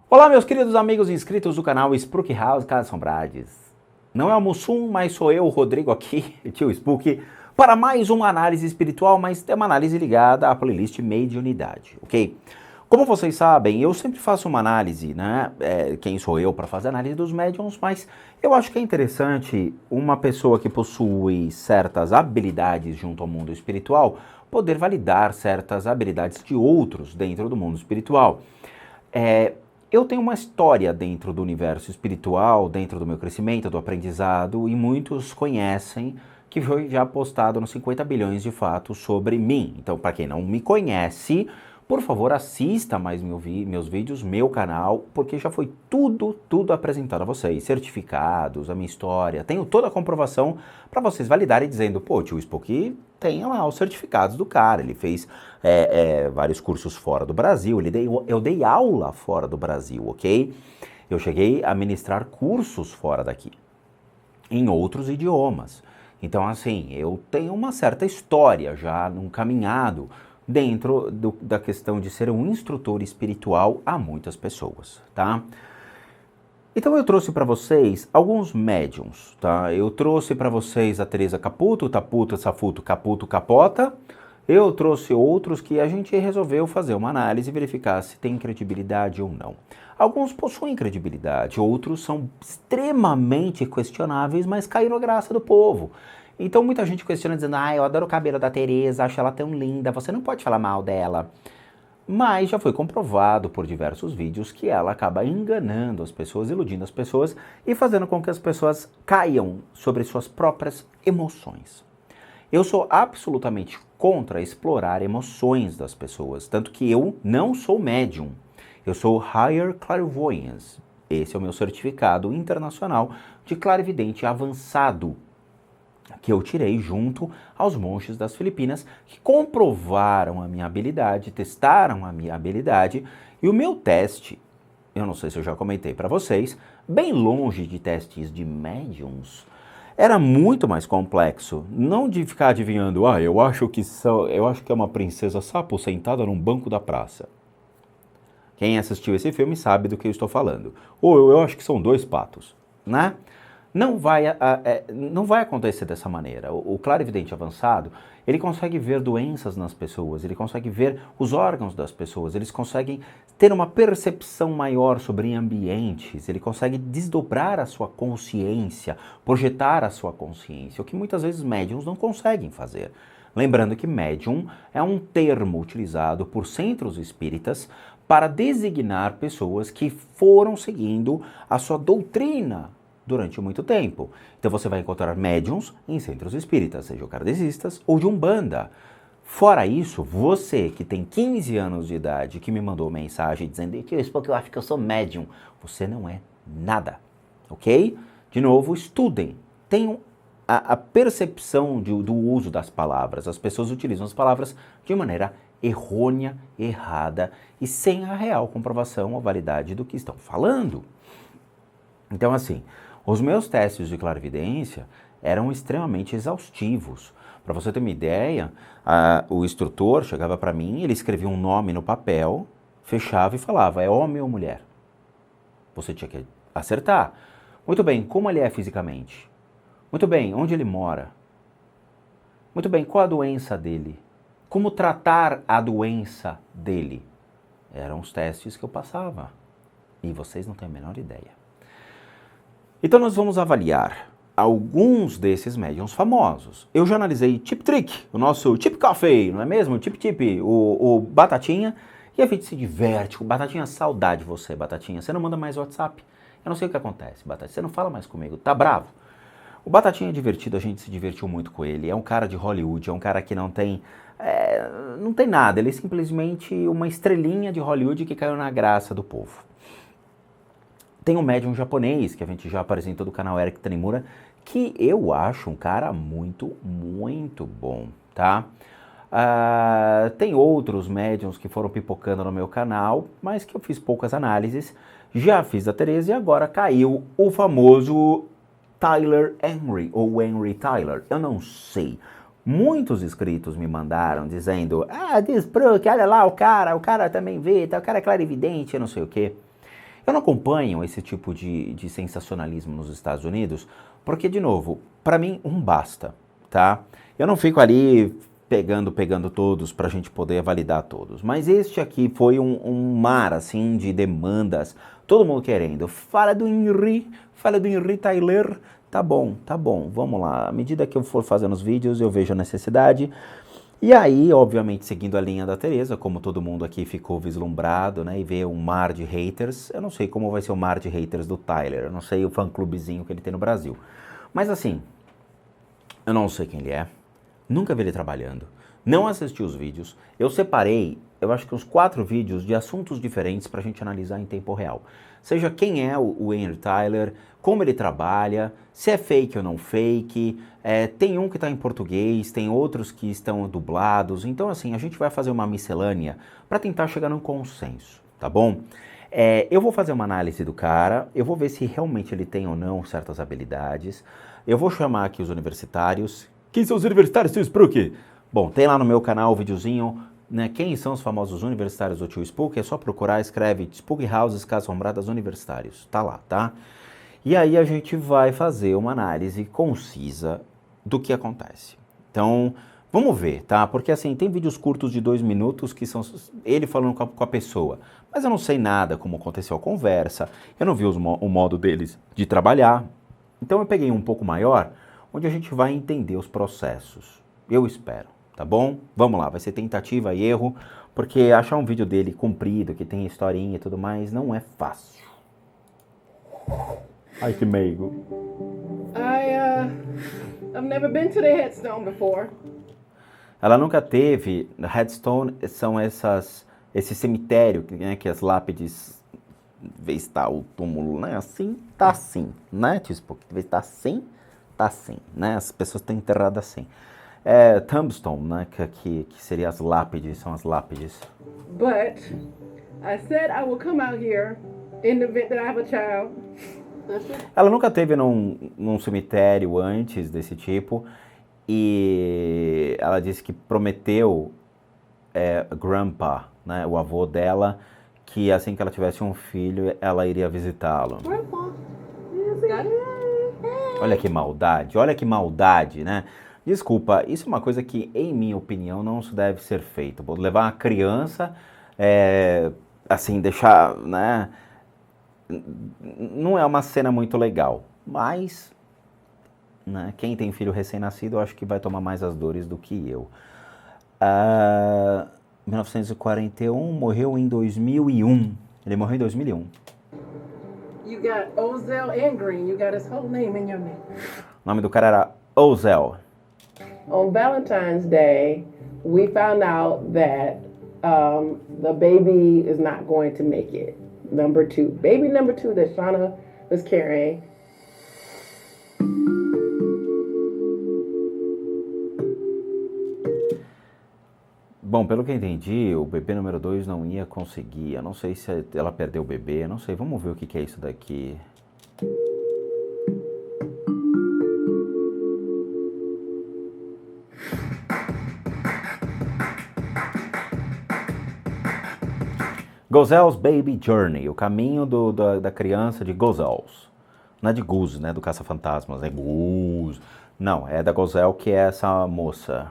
Olá, meus queridos amigos inscritos do canal Spook House Casas Assombradas. Não é o Mussum, mas sou eu, o Rodrigo aqui, tio Spook, para mais uma análise espiritual, mas é uma análise ligada à playlist Mediunidade, ok? Como vocês sabem, eu sempre faço uma análise, né? Quem sou eu para fazer análise dos médiums, mas eu acho que é interessante uma pessoa que possui certas habilidades junto ao mundo espiritual poder validar certas habilidades de outros dentro do mundo espiritual. Eu tenho uma história dentro do universo espiritual, dentro do meu crescimento, do aprendizado, e muitos conhecem que foi já postado nos 50 bilhões de fatos sobre mim. Então, para quem não me conhece, por favor, assista mais meus vídeos, meu canal, porque já foi tudo apresentado a vocês, certificados, a minha história, tenho toda a comprovação para vocês validarem dizendo, pô, tio Spook tem lá os certificados do cara, ele fez vários cursos fora do Brasil, eu dei aula fora do Brasil, ok? Eu cheguei a ministrar cursos fora daqui, em outros idiomas. Então, assim, eu tenho uma certa história já num caminhado dentro da questão de ser um instrutor espiritual a muitas pessoas, tá? Então eu trouxe para vocês alguns médiums, tá? Eu trouxe para vocês a Teresa Caputo, Taputo, Safuto, Caputo, Capota. Eu trouxe outros que a gente resolveu fazer uma análise e verificar se tem credibilidade ou não. Alguns possuem credibilidade, outros são extremamente questionáveis, mas caíram a graça do povo. Então muita gente questiona dizendo, eu adoro o cabelo da Teresa, acho ela tão linda, você não pode falar mal dela. Mas já foi comprovado por diversos vídeos que ela acaba enganando as pessoas, iludindo as pessoas e fazendo com que as pessoas caiam sobre suas próprias emoções. Eu sou absolutamente contra explorar emoções das pessoas, tanto que eu não sou médium. Eu sou Higher Clairvoyance. Esse é o meu certificado internacional de clarividente avançado, que eu tirei junto aos monges das Filipinas, que comprovaram a minha habilidade, testaram a minha habilidade, e o meu teste, eu não sei se eu já comentei para vocês, bem longe de testes de médiums, era muito mais complexo, não de ficar adivinhando, eu acho que é uma princesa sapo sentada num banco da praça. Quem assistiu esse filme sabe do que eu estou falando. Ou eu acho que são dois patos, né? Não vai acontecer dessa maneira. O clarividente avançado, ele consegue ver doenças nas pessoas, ele consegue ver os órgãos das pessoas, eles conseguem ter uma percepção maior sobre ambientes, ele consegue desdobrar a sua consciência, projetar a sua consciência, o que muitas vezes médiums não conseguem fazer. Lembrando que médium é um termo utilizado por centros espíritas para designar pessoas que foram seguindo a sua doutrina durante muito tempo. Então você vai encontrar médiums em centros espíritas, sejam kardecistas ou de Umbanda. Fora isso, você que tem 15 anos de idade, que me mandou mensagem dizendo que eu acho que eu sou médium, você não é nada, ok? De novo, estudem, tenham a percepção do uso das palavras. As pessoas utilizam as palavras de maneira errônea, errada e sem a real comprovação ou validade do que estão falando. Então, assim, os meus testes de clarividência eram extremamente exaustivos. Para você ter uma ideia, o instrutor chegava para mim, ele escrevia um nome no papel, fechava e falava, é homem ou mulher? Você tinha que acertar. Muito bem, como ele é fisicamente? Muito bem, onde ele mora? Muito bem, qual a doença dele? Como tratar a doença dele? Eram os testes que eu passava. E vocês não têm a menor ideia. Então nós vamos avaliar alguns desses médiums famosos. Eu já analisei Tip Trick, o nosso Tip Coffee, não é mesmo? Tip Tip, o Batatinha, e a gente se diverte. O Batatinha, saudade de você, Batatinha. Você não manda mais WhatsApp? Eu não sei o que acontece, Batatinha. Você não fala mais comigo, tá bravo? O Batatinha é divertido, a gente se divertiu muito com ele. É um cara de Hollywood, é um cara que não tem nada. Ele é simplesmente uma estrelinha de Hollywood que caiu na graça do povo. Tem um médium japonês, que a gente já apresentou do canal Eric Tanimura, que eu acho um cara muito bom, tá? Tem outros médiums que foram pipocando no meu canal, mas que eu fiz poucas análises. Já fiz a Teresa e agora caiu o famoso Tyler Henry, ou Henry Tyler, eu não sei. Muitos inscritos me mandaram dizendo, diz Spruck, olha lá o cara também vê, o cara é clarividente, eu não sei o quê. Eu não acompanho esse tipo de sensacionalismo nos Estados Unidos, porque, de novo, para mim, basta, tá? Eu não fico ali pegando todos pra gente poder validar todos. Mas este aqui foi um mar, assim, de demandas, todo mundo querendo. Fala do Henry Tyler. Tá bom, vamos lá. À medida que eu for fazendo os vídeos, eu vejo a necessidade. E aí, obviamente, seguindo a linha da Teresa, como todo mundo aqui ficou vislumbrado, né, e vê um mar de haters, eu não sei como vai ser o mar de haters do Tyler, eu não sei o fã-clubezinho que ele tem no Brasil. Mas assim, eu não sei quem ele é, nunca vi ele trabalhando, não assisti os vídeos, eu separei, eu acho que uns 4 vídeos de assuntos diferentes pra gente analisar em tempo real. Seja quem é o Henry Tyler, como ele trabalha, se é fake ou não fake, tem um que está em português, tem outros que estão dublados, então assim, a gente vai fazer uma miscelânea para tentar chegar num consenso, tá bom? Eu vou fazer uma análise do cara, eu vou ver se realmente ele tem ou não certas habilidades, eu vou chamar aqui os universitários. Quem são os universitários, tio Spruck? Bom, tem lá no meu canal o videozinho, né, quem são os famosos universitários do tio Spruck, é só procurar, escreve Spooky Houses, Casas Assombradas Universitários, tá lá, tá? E aí a gente vai fazer uma análise concisa do que acontece. Então, vamos ver, tá? Porque assim, tem vídeos curtos de 2 minutos que são ele falando com a pessoa, mas eu não sei nada como aconteceu a conversa, eu não vi o modo deles de trabalhar. Então eu peguei um pouco maior, onde a gente vai entender os processos. Eu espero, tá bom? Vamos lá, vai ser tentativa e erro, porque achar um vídeo dele comprido, que tem historinha e tudo mais, não é fácil. Ai, que meigo. I've never been to the headstone before. Ela nunca teve. Headstone são esse cemitério, né, que as lápides, de vez está o túmulo, né, assim, tá assim, né, tipo, de vez tá assim, né, as pessoas estão enterradas assim. Tombstone, né, que seria as lápides, são as lápides. But I said I will come out here in the event that I have a child. Ela nunca teve num cemitério antes desse tipo, e ela disse que prometeu Grandpa, né, o avô dela, que assim que ela tivesse um filho, ela iria visitá-lo. Olha que maldade, né? Desculpa, isso é uma coisa que, em minha opinião, não deve ser feito. Levar uma criança, assim, deixar, né? Não é uma cena muito legal, mas, né, quem tem filho recém-nascido, eu acho que vai tomar mais as dores do que eu. 1941, morreu em 2001. Ele morreu em 2001. You got Ozell and Green. You got his whole name in your name. O nome do cara era Ozell. On Valentine's Day, we found out that the baby is not going to make it. Baby number 2 that Shauna was carrying. Bom, pelo que eu entendi, o bebê número 2 não ia conseguir. Eu não sei se ela perdeu o bebê, eu não sei. Vamos ver o que é isso daqui. Gozel's Baby Journey, o caminho da criança de Gozel's. Não é de Goose, né? Do Caça-Fantasmas, é Goose. Não, é da Gozel, que é essa moça.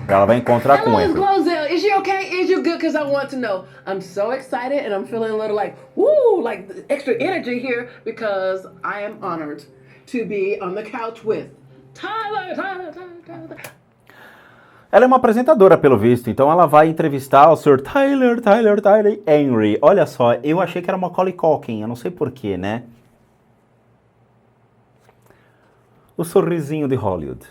Ela vai encontrar com ele. Gozel, is she okay? Is you good? Because I want to know. I'm so excited and I'm feeling a little like, woo, like extra energy here because I am honored to be on the couch with Tyler. Ela é uma apresentadora, pelo visto, então ela vai entrevistar o Sr. Tyler Henry. Olha só, eu achei que era uma Macaulay Culkin, eu não sei porquê, né? O sorrisinho de Hollywood.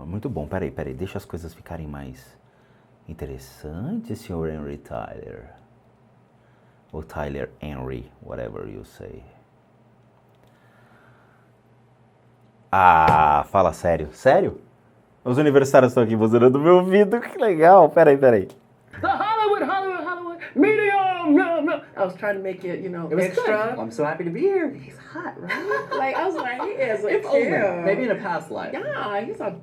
Muito bom. Peraí, deixa as coisas ficarem mais interessantes, Sr. Henry Tyler. Ou Tyler Henry, whatever you say. Ah, fala sério. Sério? Os universitários estão aqui buzinando meu ouvido, que legal. Peraí. The Hollywood, medium, no. I was trying to make it, It was extra. good. Well, I'm so happy to be here. He's hot, right? Like, I was like, he is a If only. kid. Maybe in a past life. Yeah, he's a...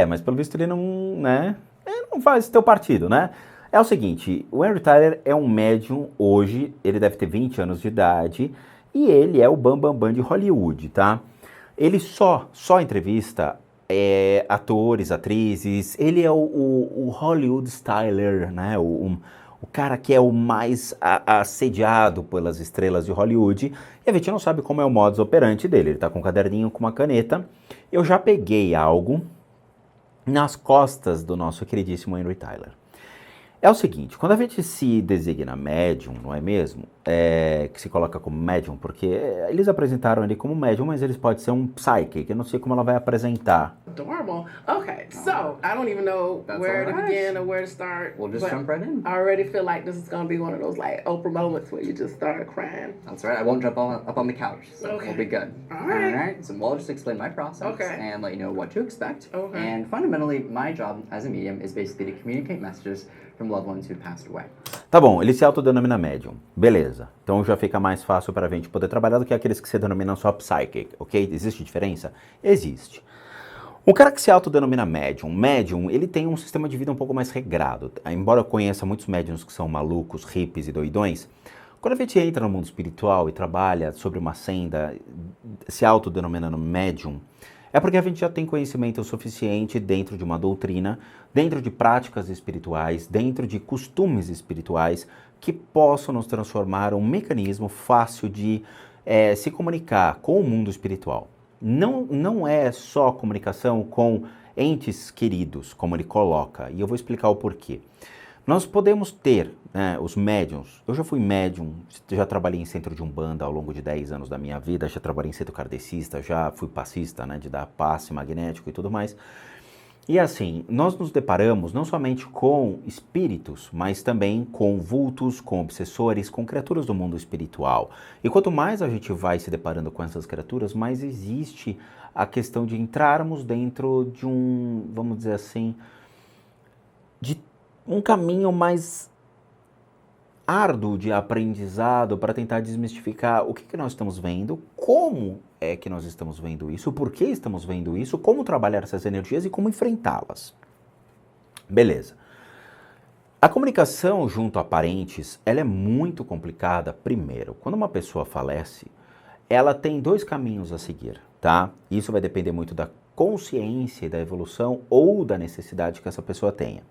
Mas pelo visto ele não, né? Ele não faz teu partido, né? É o seguinte, o Henry Tyler é um médium hoje, ele deve ter 20 anos de idade, e ele é o bambambam de Hollywood, tá? Ele só entrevista atores, atrizes, ele é o Hollywood Styler, né? O cara que é o mais assediado pelas estrelas de Hollywood, e a gente não sabe como é o modus operandi dele. Ele tá com um caderninho, com uma caneta. Eu já peguei algo nas costas do nosso queridíssimo Henry Tyler. É o seguinte, quando a gente se designa médium, não é mesmo? Que se coloca como médium, porque eles apresentaram ele como médium, mas eles podem ser um psychic, eu não sei como ela vai apresentar. Adorable. Okay, so I don't even know That's where to all right. begin or where to start. We'll just but jump right in. I already feel like this is gonna be one of those like Oprah moments where you just start crying. That's right. I won't jump up on the couch, so Okay. we'll be good. All right. So I'll just explain my process Okay. and let you know what to expect. Okay. And fundamentally, my job as a medium is basically to communicate messages from loved ones who passed away. Tá bom, ele se autodenomina médium, beleza. Então já fica mais fácil para a gente poder trabalhar do que aqueles que se denominam só psychic, ok? Existe diferença? Existe. Um cara que se autodenomina médium, ele tem um sistema de vida um pouco mais regrado. Embora eu conheça muitos médiums que são malucos, hippies e doidões, quando a gente entra no mundo espiritual e trabalha sobre uma senda, se autodenominando médium, é porque a gente já tem conhecimento suficiente dentro de uma doutrina, dentro de práticas espirituais, dentro de costumes espirituais que possam nos transformar um mecanismo fácil de se comunicar com o mundo espiritual. Não é só comunicação com entes queridos, como ele coloca, e eu vou explicar o porquê. Nós podemos ter, os médiums, eu já fui médium, já trabalhei em centro de Umbanda ao longo de 10 anos da minha vida, já trabalhei em centro kardecista, já fui passista, de dar passe magnético e tudo mais. E assim, nós nos deparamos não somente com espíritos, mas também com vultos, com obsessores, com criaturas do mundo espiritual. E quanto mais a gente vai se deparando com essas criaturas, mais existe a questão de entrarmos dentro de um, vamos dizer assim, de um caminho mais árduo de aprendizado para tentar desmistificar o que nós estamos vendo, como é que nós estamos vendo isso, por que estamos vendo isso, como trabalhar essas energias e como enfrentá-las. Beleza. A comunicação junto a parentes, ela é muito complicada. Primeiro, quando uma pessoa falece, ela tem 2 caminhos a seguir, tá? Isso vai depender muito da consciência e da evolução ou da necessidade que essa pessoa tenha.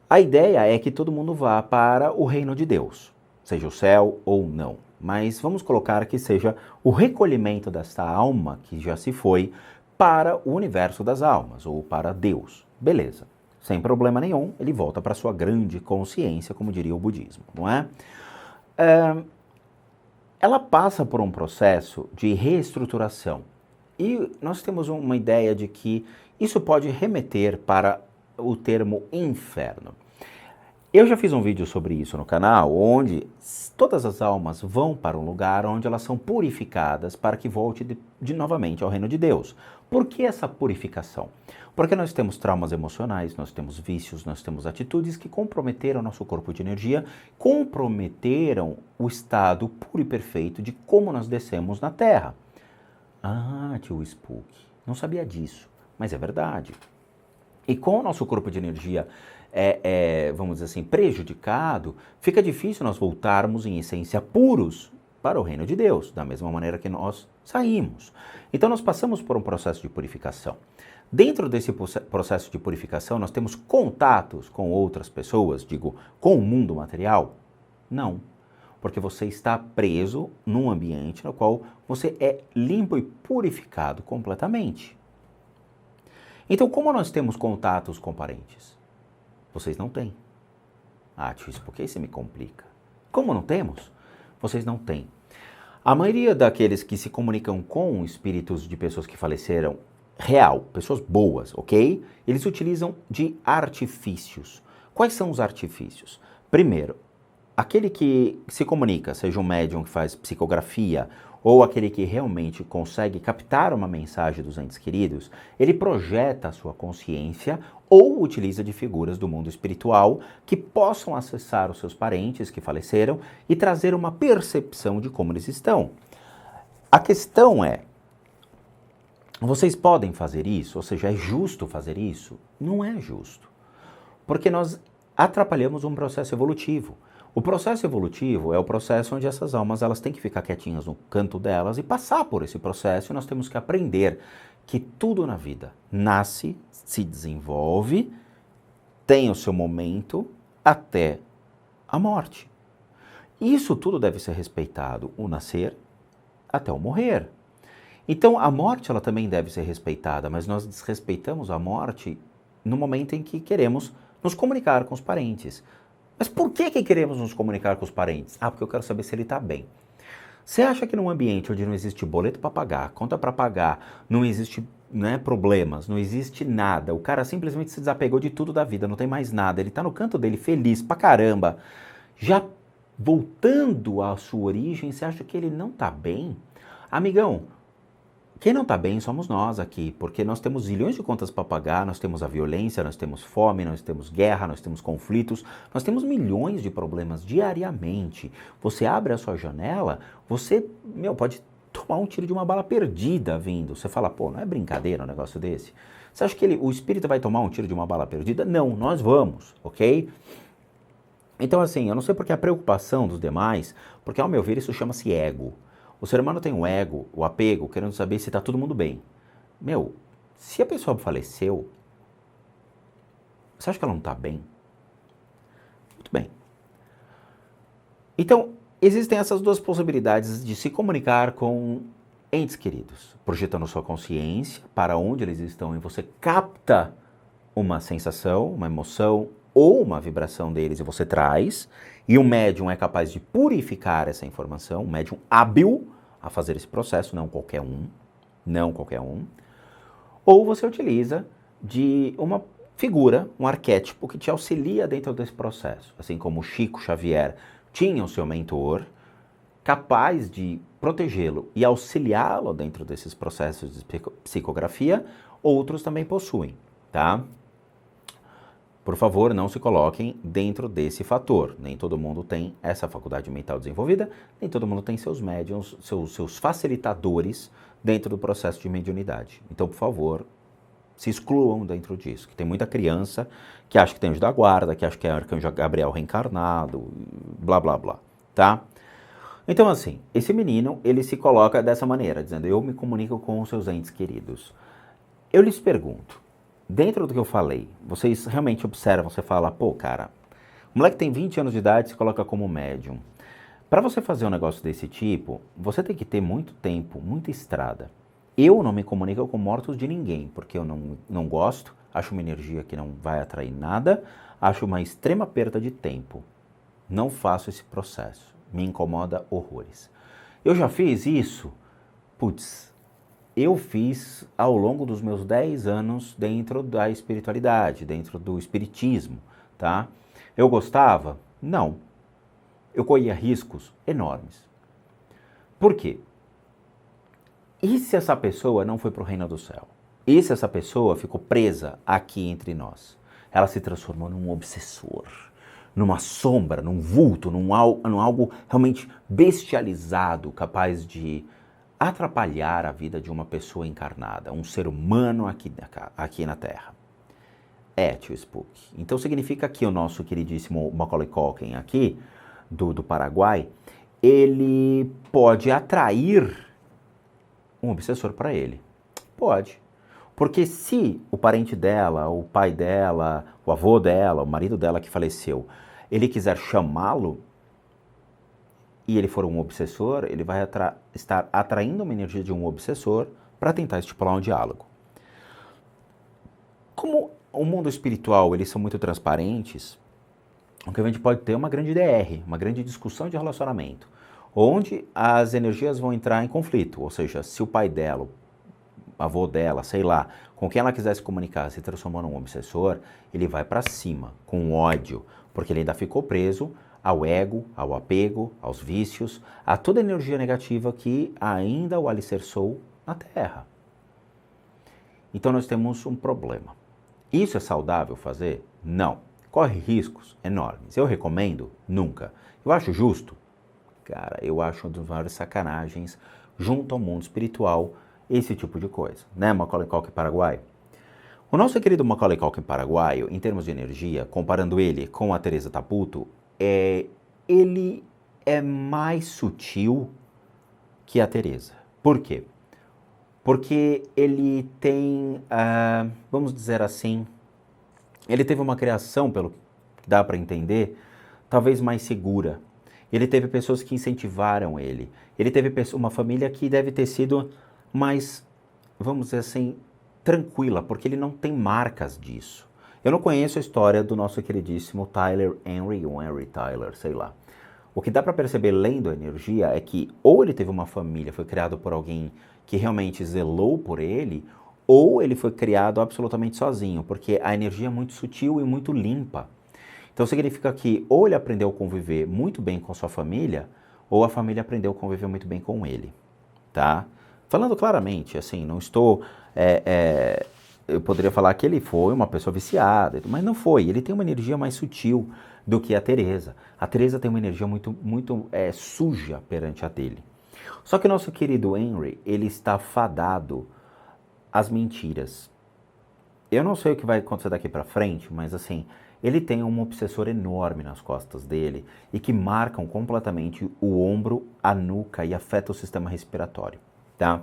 A ideia é que todo mundo vá para o reino de Deus, seja o céu ou não. Mas vamos colocar que seja o recolhimento desta alma que já se foi para o universo das almas, ou para Deus. Beleza, sem problema nenhum, ele volta para a sua grande consciência, como diria o budismo, não é? Ela passa por um processo de reestruturação. E nós temos uma ideia de que isso pode remeter para o termo inferno. Eu já fiz um vídeo sobre isso no canal, onde todas as almas vão para um lugar onde elas são purificadas para que volte novamente ao reino de Deus. Por que essa purificação? Porque nós temos traumas emocionais, nós temos vícios, nós temos atitudes que comprometeram nosso corpo de energia, comprometeram o estado puro e perfeito de como nós descemos na Terra. Ah, tio Spook, não sabia disso, mas é verdade. E com o nosso corpo de energia, vamos dizer assim, prejudicado, fica difícil nós voltarmos em essência puros para o reino de Deus, da mesma maneira que nós saímos. Então nós passamos por um processo de purificação. Dentro desse processo de purificação, nós temos contatos com outras pessoas, digo, com o mundo material? Não, porque você está preso num ambiente no qual você é limpo e purificado completamente. Então, como nós temos contatos com parentes? Vocês não têm. Ah, tio, por que isso me complica? Como não temos? Vocês não têm. A maioria daqueles que se comunicam com espíritos de pessoas que faleceram, real, pessoas boas, ok? Eles utilizam de artifícios. Quais são os artifícios? Primeiro, aquele que se comunica, seja um médium que faz psicografia, ou aquele que realmente consegue captar uma mensagem dos entes queridos, ele projeta a sua consciência ou utiliza de figuras do mundo espiritual que possam acessar os seus parentes que faleceram e trazer uma percepção de como eles estão. A questão é, vocês podem fazer isso? Ou seja, é justo fazer isso? Não é justo. Porque nós atrapalhamos um processo evolutivo. O processo evolutivo é o processo onde essas almas elas têm que ficar quietinhas no canto delas e passar por esse processo, e nós temos que aprender que tudo na vida nasce, se desenvolve, tem o seu momento até a morte. Isso tudo deve ser respeitado, o nascer até o morrer. Então a morte ela também deve ser respeitada, mas nós desrespeitamos a morte no momento em que queremos nos comunicar com os parentes. Mas por que queremos nos comunicar com os parentes? Ah, porque eu quero saber se ele está bem. Você acha que num ambiente onde não existe boleto para pagar, conta para pagar, não existe problemas, não existe nada, o cara simplesmente se desapegou de tudo da vida, não tem mais nada, ele está no canto dele feliz pra caramba, já voltando à sua origem, você acha que ele não está bem? Amigão, quem não está bem somos nós aqui, porque nós temos zilhões de contas para pagar, nós temos a violência, nós temos fome, nós temos guerra, nós temos conflitos, nós temos milhões de problemas diariamente. Você abre a sua janela, você, pode tomar um tiro de uma bala perdida vindo. Você fala, pô, não é brincadeira um negócio desse? Você acha que o espírito vai tomar um tiro de uma bala perdida? Não, nós vamos, ok? Então assim, eu não sei porque a preocupação dos demais, porque ao meu ver isso chama-se ego. O ser humano tem o ego, o apego, querendo saber se está todo mundo bem. Se a pessoa faleceu, você acha que ela não está bem? Muito bem. Então, existem essas duas possibilidades de se comunicar com entes queridos. Projetando sua consciência para onde eles estão e você capta uma sensação, uma emoção ou uma vibração deles e você traz. E o médium é capaz de purificar essa informação, um médium hábil a fazer esse processo, não qualquer um. Ou você utiliza de uma figura, um arquétipo que te auxilia dentro desse processo. Assim como Chico Xavier tinha o seu mentor, capaz de protegê-lo e auxiliá-lo dentro desses processos de psicografia, outros também possuem, tá? Por favor, não se coloquem dentro desse fator. Nem todo mundo tem essa faculdade mental desenvolvida, nem todo mundo tem seus médiums, seus facilitadores dentro do processo de mediunidade. Então, por favor, se excluam dentro disso. Que tem muita criança que acha que tem anjo da guarda, que acha que é arcanjo Gabriel reencarnado, blá, blá, blá, tá? Então, assim, esse menino, ele se coloca dessa maneira, dizendo, eu me comunico com os seus entes queridos. Eu lhes pergunto, dentro do que eu falei, vocês realmente observam, você fala, pô, cara, o moleque tem 20 anos de idade, se coloca como médium. Para você fazer um negócio desse tipo, você tem que ter muito tempo, muita estrada. Eu não me comunico com mortos de ninguém, porque eu não gosto, acho uma energia que não vai atrair nada, acho uma extrema perda de tempo. Não faço esse processo, me incomoda horrores. Eu já fiz isso? Eu fiz ao longo dos meus 10 anos dentro da espiritualidade, dentro do espiritismo, tá? Eu gostava? Não. Eu corria riscos enormes. Por quê? E se essa pessoa não foi para o reino do céu? E se essa pessoa ficou presa aqui entre nós? Ela se transformou num obsessor, numa sombra, num vulto, num algo realmente bestializado, capaz de atrapalhar a vida de uma pessoa encarnada, um ser humano aqui na Terra. Tio Spook. Então significa que o nosso queridíssimo Macaulay Culkin aqui, do Paraguai, ele pode atrair um obsessor para ele. Pode. Porque se o parente dela, o pai dela, o avô dela, o marido dela que faleceu, ele quiser chamá-lo, e ele for um obsessor, ele vai estar atraindo uma energia de um obsessor para tentar estipular um diálogo. Como o mundo espiritual, eles são muito transparentes, o que a gente pode ter é uma grande DR, uma grande discussão de relacionamento, onde as energias vão entrar em conflito, ou seja, se o pai dela, o avô dela, sei lá, com quem ela quiser se comunicar, se transformou num obsessor, ele vai para cima, com ódio, porque ele ainda ficou preso ao ego, ao apego, aos vícios, a toda energia negativa que ainda o alicerçou na Terra. Então nós temos um problema. Isso é saudável fazer? Não. Corre riscos enormes. Eu recomendo? Nunca. Eu acho justo? Cara, eu acho uma das maiores sacanagens junto ao mundo espiritual esse tipo de coisa, né, Macaulay Culkin paraguaio? O nosso querido Macaulay Culkin paraguaio, em termos de energia, comparando ele com a Teresa Taputo, ele é mais sutil que a Teresa. Por quê? Porque ele tem, vamos dizer assim, ele teve uma criação, pelo que dá para entender, talvez mais segura. Ele teve pessoas que incentivaram ele. Ele teve uma família que deve ter sido mais, vamos dizer assim, tranquila, porque ele não tem marcas disso. Eu não conheço a história do nosso queridíssimo Tyler Henry, ou Henry Tyler, sei lá. O que dá para perceber lendo a energia é que ou ele teve uma família, foi criado por alguém que realmente zelou por ele, ou ele foi criado absolutamente sozinho, porque a energia é muito sutil e muito limpa. Então significa que ou ele aprendeu a conviver muito bem com sua família, ou a família aprendeu a conviver muito bem com ele, tá? Falando claramente, assim, não estou... eu poderia falar que ele foi uma pessoa viciada, mas não foi. Ele tem uma energia mais sutil do que a Teresa. A Teresa tem uma energia muito suja perante a dele. Só que o nosso querido Henry, ele está fadado às mentiras. Eu não sei o que vai acontecer daqui para frente, mas assim, ele tem um obsessor enorme nas costas dele e que marcam completamente o ombro, a nuca e afeta o sistema respiratório, tá?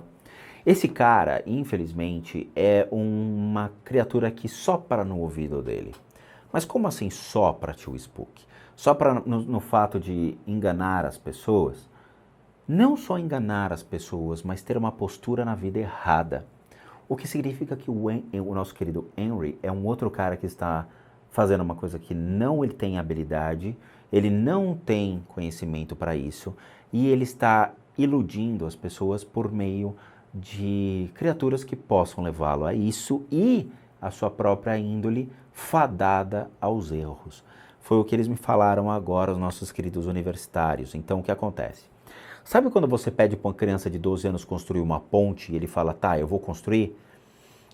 Esse cara, infelizmente, é uma criatura que sopra no ouvido dele. Mas como assim sopra, tio Spook? Sopra no fato de enganar as pessoas? Não só enganar as pessoas, mas ter uma postura na vida errada. O que significa que o nosso querido Henry é um outro cara que está fazendo uma coisa que não ele tem habilidade, ele não tem conhecimento para isso, e ele está iludindo as pessoas por meio de criaturas que possam levá-lo a isso e a sua própria índole fadada aos erros. Foi o que eles me falaram agora, os nossos queridos universitários. Então, o que acontece? Sabe quando você pede para uma criança de 12 anos construir uma ponte e ele fala, tá, eu vou construir?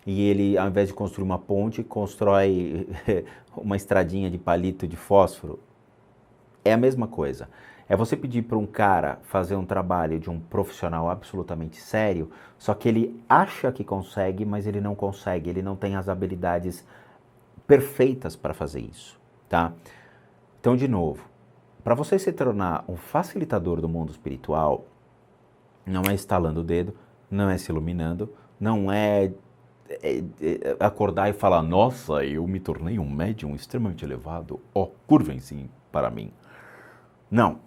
E ele, ao invés de construir uma ponte, constrói uma estradinha de palito de fósforo? É a mesma coisa. É você pedir para um cara fazer um trabalho de um profissional absolutamente sério, só que ele acha que consegue, mas ele não consegue, ele não tem as habilidades perfeitas para fazer isso, tá? Então, de novo, para você se tornar um facilitador do mundo espiritual, não é estalando o dedo, não é se iluminando, não é acordar e falar, nossa, eu me tornei um médium extremamente elevado, curvem-se para mim. Não.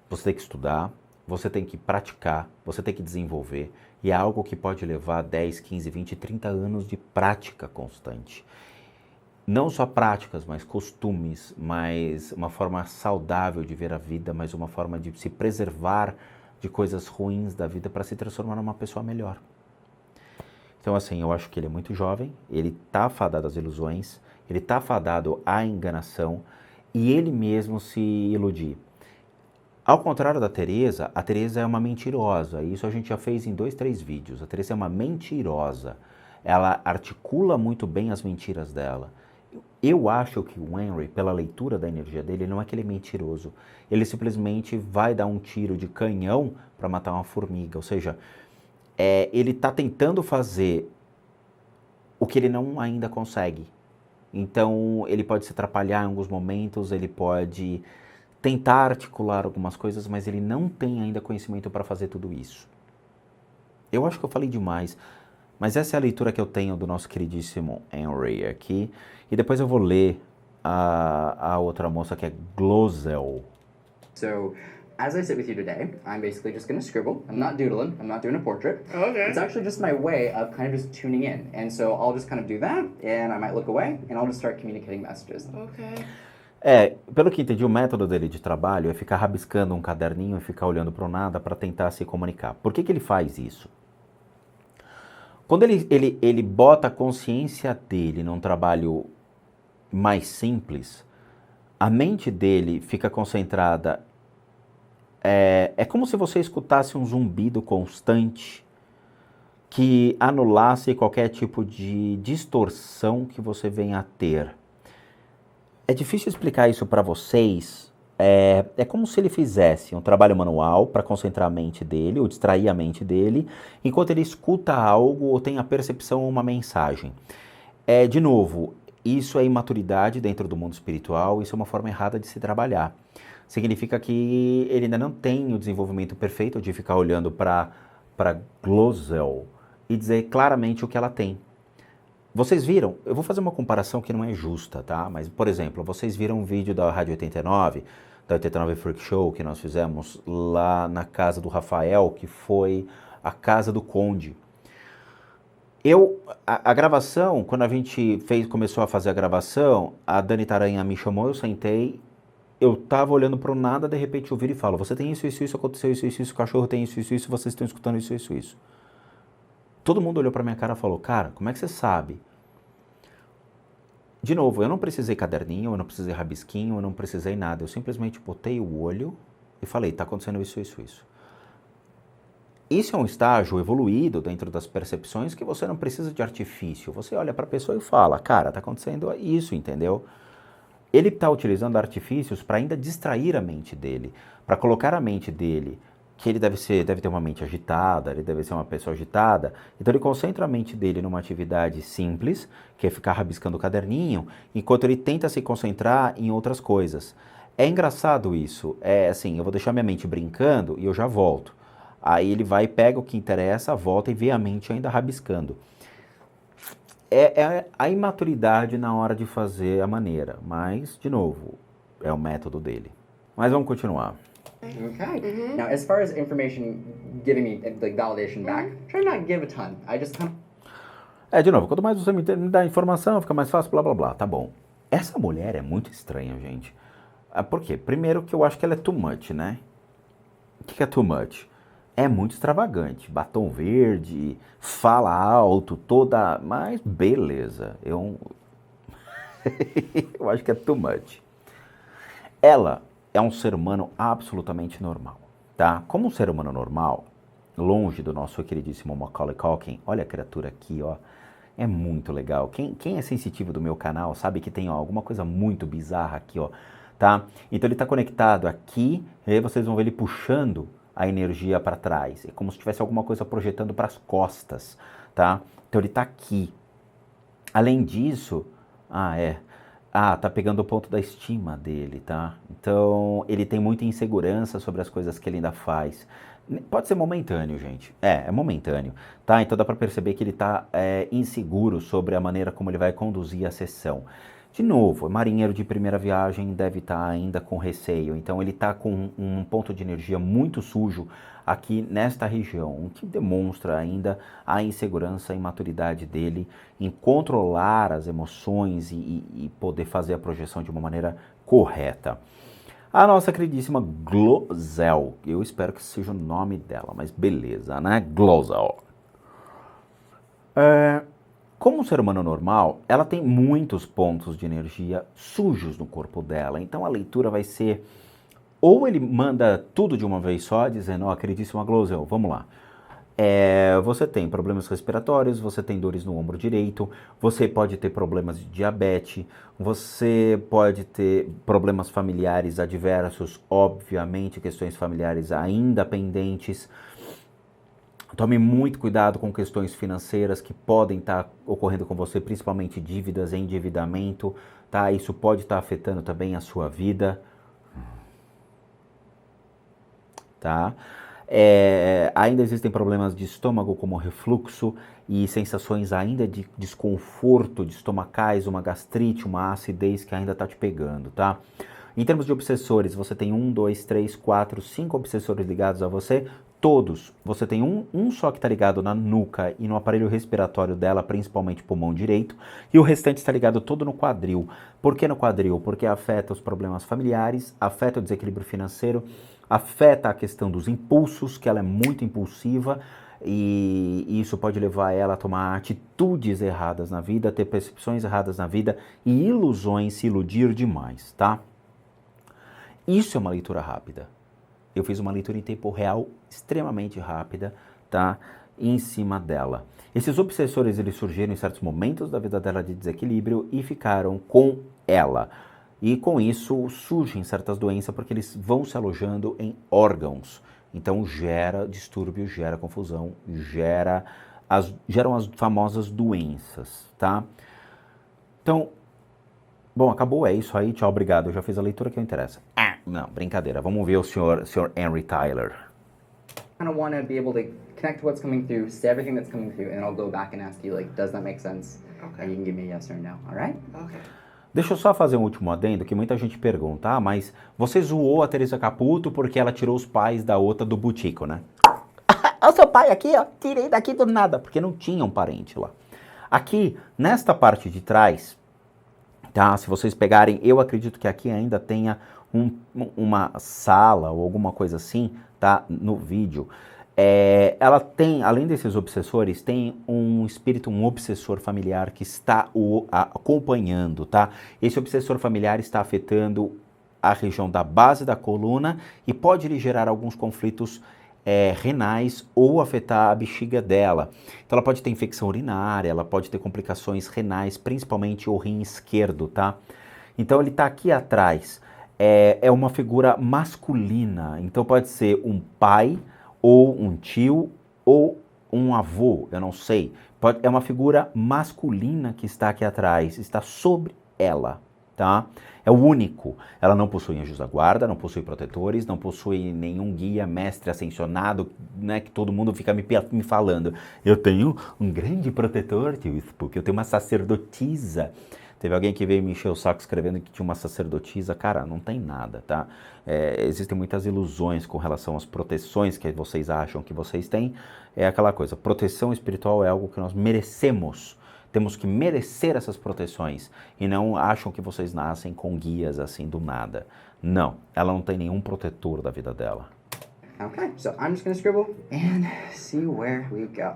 Você tem que estudar, você tem que praticar, você tem que desenvolver, e é algo que pode levar 10, 15, 20, 30 anos de prática constante. Não só práticas, mas costumes, mas uma forma saudável de ver a vida, mas uma forma de se preservar de coisas ruins da vida para se transformar numa pessoa melhor. Então, assim, eu acho que ele é muito jovem, ele está fadado às ilusões, ele está fadado à enganação e ele mesmo se iludir. Ao contrário da Teresa, a Teresa é uma mentirosa, e isso a gente já fez em 2, 3 vídeos. A Teresa é uma mentirosa, ela articula muito bem as mentiras dela. Eu acho que o Henry, pela leitura da energia dele, não é que ele é mentiroso. Ele simplesmente vai dar um tiro de canhão para matar uma formiga. Ou seja, ele está tentando fazer o que ele não ainda consegue. Então, ele pode se atrapalhar em alguns momentos, ele pode tentar articular algumas coisas, mas ele não tem ainda conhecimento para fazer tudo isso. Eu acho que eu falei demais. Mas essa é a leitura que eu tenho do nosso queridíssimo Henry aqui. E depois eu vou ler a outra moça que é Glosel. So, as I sit with you today, I'm basically just going to scribble. I'm not doodling. I'm not doing a portrait. Okay. It's actually just my way of kind of just tuning in. And so I'll just kind of do that, and I might look away, and I'll just start communicating messages. Okay. Pelo que entendi, o método dele de trabalho é ficar rabiscando um caderninho e ficar olhando para o nada para tentar se comunicar. Por que ele faz isso? Quando ele bota a consciência dele num trabalho mais simples, a mente dele fica concentrada. É como se você escutasse um zumbido constante que anulasse qualquer tipo de distorção que você venha a ter. É difícil explicar isso para vocês. É como se ele fizesse um trabalho manual para concentrar a mente dele, ou distrair a mente dele, enquanto ele escuta algo ou tem a percepção ou uma mensagem. De novo, isso é imaturidade dentro do mundo espiritual, isso é uma forma errada de se trabalhar. Significa que ele ainda não tem o desenvolvimento perfeito de ficar olhando para Glosel e dizer claramente o que ela tem. Vocês viram? Eu vou fazer uma comparação que não é justa, tá? Mas, por exemplo, vocês viram um vídeo da Rádio 89, da 89 Freak Show, que nós fizemos lá na casa do Rafael, que foi a casa do Conde. A gravação, quando a gente começou a fazer a gravação, a Dani Taranha me chamou, eu sentei, eu tava olhando para o nada, de repente eu viro e falo, você tem isso, aconteceu isso, o cachorro tem isso, vocês estão escutando isso. Todo mundo olhou para minha cara e falou, cara, como é que você sabe? De novo, eu não precisei caderninho, eu não precisei rabisquinho, eu não precisei nada, eu simplesmente botei o olho e falei, tá acontecendo isso. Isso é um estágio evoluído dentro das percepções que você não precisa de artifício. Você olha para a pessoa e fala, cara, tá acontecendo isso, entendeu? Ele está utilizando artifícios para ainda distrair a mente dele, para colocar a mente dele, que ele deve ter uma mente agitada, ele deve ser uma pessoa agitada, então ele concentra a mente dele numa atividade simples, que é ficar rabiscando o caderninho, enquanto ele tenta se concentrar em outras coisas. É engraçado isso, assim, eu vou deixar minha mente brincando e eu já volto. Aí ele vai, pega o que interessa, volta e vê a mente ainda rabiscando. É a imaturidade na hora de fazer a maneira, mas, de novo, é o método dele. Mas vamos continuar. Okay. Now, as far as information giving me like validation back, try to not give a ton. I just kind of... De novo, quanto mais você me dá informação, fica mais fácil, blá blá blá, tá bom. Essa mulher é muito estranha, gente. Por quê? Primeiro que eu acho que ela é too much, né? O que é too much? É muito extravagante, batom verde, fala alto, toda... Mas beleza, eu acho que é too much. Ela é um ser humano absolutamente normal, tá? Como um ser humano normal, longe do nosso queridíssimo Macaulay Culkin, olha a criatura aqui, ó, é muito legal. Quem é sensitivo do meu canal sabe que tem alguma coisa muito bizarra aqui, ó, tá? Então ele está conectado aqui, e aí vocês vão ver ele puxando a energia para trás. É como se tivesse alguma coisa projetando para as costas, tá? Então ele está aqui. Além disso, tá pegando o ponto da estima dele, tá? Então ele tem muita insegurança sobre as coisas que ele ainda faz. Pode ser momentâneo, gente. É momentâneo, tá? Então dá para perceber que ele tá inseguro sobre a maneira como ele vai conduzir a sessão. De novo, marinheiro de primeira viagem deve estar ainda com receio, então ele está com um ponto de energia muito sujo aqui nesta região, o que demonstra ainda a insegurança e imaturidade dele em controlar as emoções e poder fazer a projeção de uma maneira correta. A nossa queridíssima Glosel, eu espero que seja o nome dela, mas beleza, né? Glosel. Como um ser humano normal, ela tem muitos pontos de energia sujos no corpo dela. Então a leitura vai ser, ou ele manda tudo de uma vez só, dizendo, ó, queridíssima Glosel, vamos lá. Você tem problemas respiratórios, você tem dores no ombro direito, você pode ter problemas de diabetes, você pode ter problemas familiares adversos, obviamente, questões familiares ainda pendentes. Tome muito cuidado com questões financeiras que podem estar ocorrendo com você, principalmente dívidas, endividamento, tá? Isso pode estar afetando também a sua vida, tá? Ainda existem problemas de estômago, como refluxo e sensações ainda de desconforto de estomacais, uma gastrite, uma acidez que ainda está te pegando, tá? Em termos de obsessores, você tem 1, 2, 3, 4, 5 obsessores ligados a você. Todos, você tem um só que está ligado na nuca e no aparelho respiratório dela, principalmente pulmão direito, e o restante está ligado todo no quadril. Por que no quadril? Porque afeta os problemas familiares, afeta o desequilíbrio financeiro, afeta a questão dos impulsos, que ela é muito impulsiva, e isso pode levar ela a tomar atitudes erradas na vida, ter percepções erradas na vida e ilusões, se iludir demais, tá? Isso é uma leitura rápida. Eu fiz uma leitura em tempo real extremamente rápida, tá? Em cima dela. Esses obsessores, eles surgiram em certos momentos da vida dela de desequilíbrio e ficaram com ela. E com isso surgem certas doenças porque eles vão se alojando em órgãos. Então gera distúrbio, gera confusão, geram as famosas doenças, tá? Então, bom, acabou, é isso aí, tchau, obrigado, eu já fiz a leitura que eu interessa. Não, brincadeira, vamos ver o senhor Henry Tyler. Kind of want to be able to connect to what's coming through, say everything that's coming through, and then I'll go back and ask you, like, does that make sense? Okay. And you can give me a yes or no, all right? Okay. Deixa eu só fazer um último adendo, que muita gente pergunta, mas você zoou a Teresa Caputo porque ela tirou os pais da outra do Butico, né? O seu pai aqui, ó, tirei daqui do nada, porque não tinha um parente lá. Aqui, nesta parte de trás, tá, se vocês pegarem, eu acredito que aqui ainda tenha uma sala ou alguma coisa assim, tá, no vídeo. Ela tem, além desses obsessores, tem um espírito, um obsessor familiar que está o acompanhando, tá? Esse obsessor familiar está afetando a região da base da coluna e pode lhe gerar alguns conflitos renais ou afetar a bexiga dela. Então ela pode ter infecção urinária, ela pode ter complicações renais, principalmente o rim esquerdo, tá? Então ele está aqui atrás. É uma figura masculina, então pode ser um pai, ou um tio, ou um avô, eu não sei. É uma figura masculina que está aqui atrás, está sobre ela, tá? É o único. Ela não possui anjos da guarda, não possui protetores, não possui nenhum guia, mestre ascensionado, né, que todo mundo fica me falando. Eu tenho um grande protetor, tio Spook, eu tenho uma sacerdotisa. Teve alguém que veio me encher o saco escrevendo que tinha uma sacerdotisa. Cara, não tem nada, tá? Existem muitas ilusões com relação às proteções que vocês acham que vocês têm. É aquela coisa, proteção espiritual é algo que nós merecemos. Temos que merecer essas proteções. E não acham que vocês nascem com guias assim do nada. Não, ela não tem nenhum protetor da vida dela. Okay, so I'm just gonna scribble and see where we go.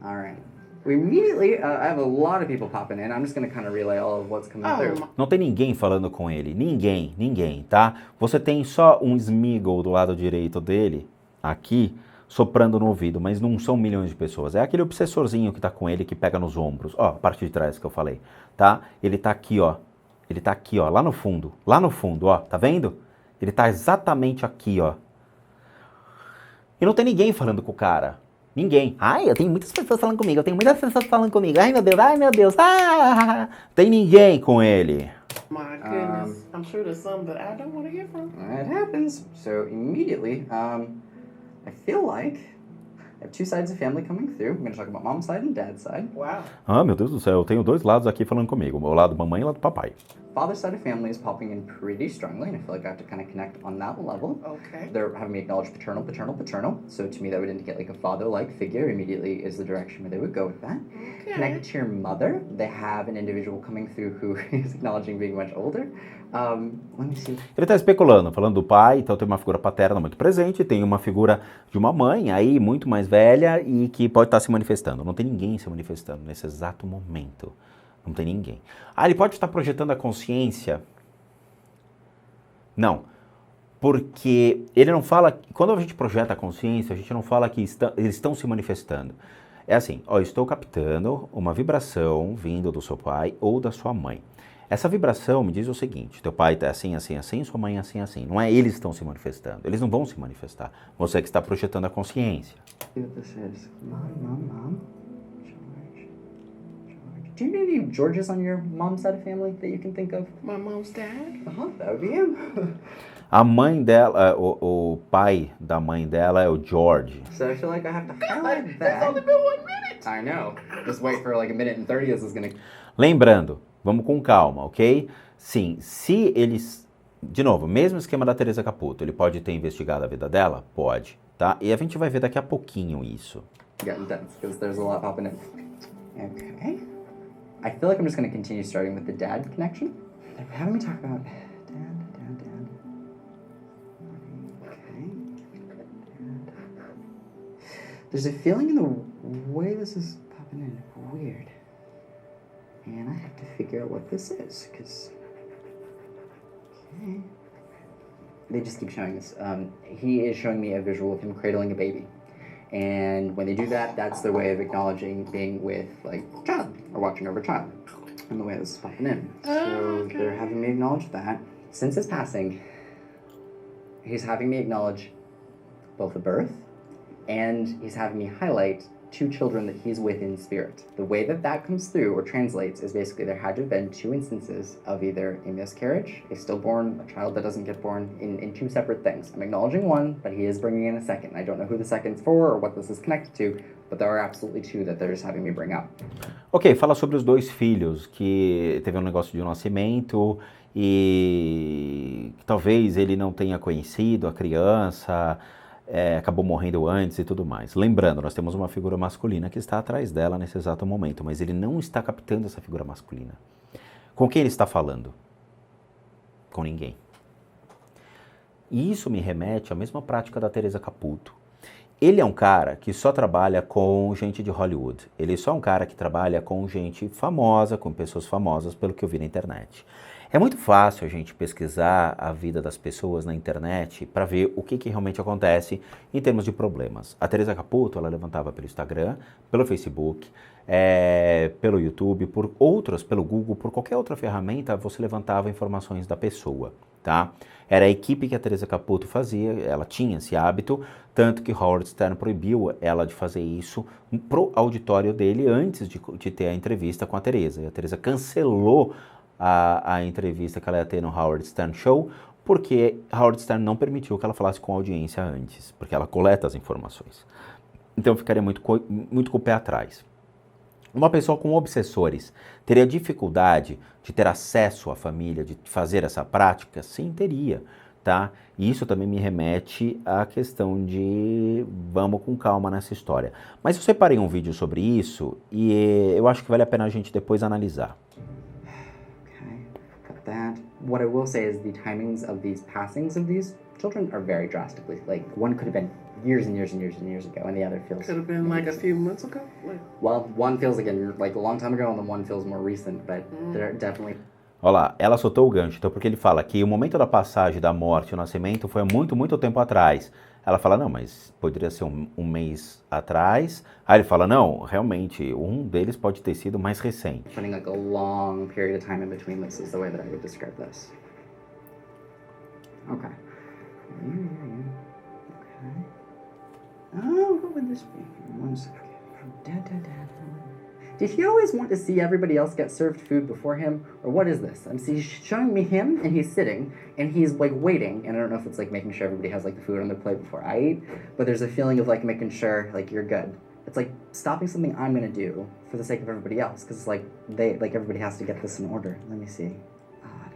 All right. We immediately, I have a lot of people popping in. I'm just going to kind of relay all of what's coming through. Não tem ninguém falando com ele. Ninguém, tá? Você tem só um Smeagol do lado direito dele, aqui, soprando no ouvido, mas não são milhões de pessoas. É aquele obsessorzinho que tá com ele, que pega nos ombros. Ó, a parte de trás que eu falei, tá? Ele tá aqui, ó. Ele tá aqui, ó, lá no fundo, ó. Tá vendo? Ele tá exatamente aqui, ó. E não tem ninguém falando com o cara. Ninguém. Ai, eu tenho muitas pessoas falando comigo. Ai, meu Deus. Ah! Tem ninguém com ele. My goodness. I'm sure there's some that I don't want to hear from. It happens. So immediately, I feel like I have two sides of family coming through. I'm going to talk about mom's side and dad's side. Wow. Ah, meu Deus do céu. Eu tenho dois lados aqui falando comigo. O lado mamãe e o lado papai. Father's side of family is popping in pretty strongly, and I feel like I have to kind of connect on that level. Okay. They're having me acknowledge paternal. So to me, that would indicate like a father-like figure immediately is the direction where they would go with that. Okay. Connected to your mother, they have an individual coming through who is acknowledging being much older. Let me see. Ele está especulando, falando do pai, então tem uma figura paterna muito presente, tem uma figura de uma mãe aí muito mais velha e que pode estar se manifestando. Não tem ninguém se manifestando nesse exato momento. Não tem ninguém. Ah, ele pode estar projetando a consciência? Não. Porque ele não fala... Quando a gente projeta a consciência, a gente não fala que eles estão se manifestando. É assim, ó, estou captando uma vibração vindo do seu pai ou da sua mãe. Essa vibração me diz o seguinte, teu pai está assim, assim, assim, sua mãe assim, assim. Não é eles que estão se manifestando. Eles não vão se manifestar. Você que está projetando a consciência. See what this is. Mom. Do you know any Georges on your mom's side of family that you can think of? My mom's dad? That would be him. A mãe dela, o pai da mãe dela é o George. So I feel like I have to highlight That's only that. been 1 minute. I know. Just wait for like a minute and 30. This is gonna... Lembrando, vamos com calma, ok? Sim, se eles... De novo, mesmo esquema da Teresa Caputo, ele pode ter investigado a vida dela? Pode, tá? E a gente vai ver daqui a pouquinho isso. Getting tense because there's a lot popping in. Okay. I feel like I'm just going to continue starting with the dad connection. They're having me talk about dad. Okay. Dad. There's a feeling in the way this is popping in. Weird. And I have to figure out what this is, because... They just keep showing this. He is showing me a visual of him cradling a baby. And when they do that, that's their way of acknowledging being with, like, a child, or watching over a child. And the way this is popping in. So they're having me acknowledge that. Since his passing, he's having me acknowledge both the birth, and he's having me highlight 2 children that he's with in spirit. The way that that comes through or translates is basically there had to have been 2 instances of either a miscarriage, a stillborn, a child that doesn't get born in 2 separate things. I'm acknowledging one, but he is bringing in a second. I don't know who the second's for or what this is connected to, but there are absolutely 2 that they're just having me bring up. Ok, fala sobre os 2 filhos, que teve um negócio de um nascimento e que talvez ele não tenha conhecido a criança, acabou morrendo antes e tudo mais. Lembrando, nós temos uma figura masculina que está atrás dela nesse exato momento, mas ele não está captando essa figura masculina. Com quem ele está falando? Com ninguém. E isso me remete à mesma prática da Teresa Caputo. Ele é um cara que só trabalha com gente de Hollywood. Ele é só um cara que trabalha com gente famosa, com pessoas famosas, pelo que eu vi na internet. É muito fácil a gente pesquisar a vida das pessoas na internet para ver o que realmente acontece em termos de problemas. A Teresa Caputo, ela levantava pelo Instagram, pelo Facebook, pelo YouTube, pelo Google, por qualquer outra ferramenta, você levantava informações da pessoa, tá? Era a equipe que a Teresa Caputo fazia, ela tinha esse hábito, tanto que Howard Stern proibiu ela de fazer isso pro auditório dele antes de ter a entrevista com a Teresa. E a Teresa cancelou a entrevista que ela ia ter no Howard Stern Show, porque Howard Stern não permitiu que ela falasse com a audiência antes, porque ela coleta as informações. Então eu ficaria muito com o pé atrás. Uma pessoa com obsessores teria dificuldade de ter acesso à família, de fazer essa prática? Sim, teria, tá? E isso também me remete à questão de vamos com calma nessa história. Mas eu separei um vídeo sobre isso e eu acho que vale a pena a gente depois analisar. That. What I will say is the timings of these passings of these children are very drastically. Like, one could have been years and years and years and years ago, and the other feels... Could have been like a few months ago? Well, one feels like a long time ago, and the one feels more recent, but they're definitely... Olha lá, ela soltou o gancho, então porque ele fala que o momento da passagem da morte e o nascimento foi há muito, muito tempo atrás. Ela fala, não, mas poderia ser um mês atrás. Aí ele fala, não, realmente, um deles pode ter sido mais recente. Putting like a long period of time in between this is the way that I would describe this. Okay. Okay. Oh, what would this be? One second. Did he always want to see everybody else get served food before him? Or what is this? He's showing me him, and he's sitting, and he's, like, waiting. And I don't know if it's, like, making sure everybody has, like, the food on their plate before I eat. But there's a feeling of, like, making sure, like, you're good. It's, like, stopping something I'm gonna do for the sake of everybody else. Because, like, everybody has to get this in order. Let me see. I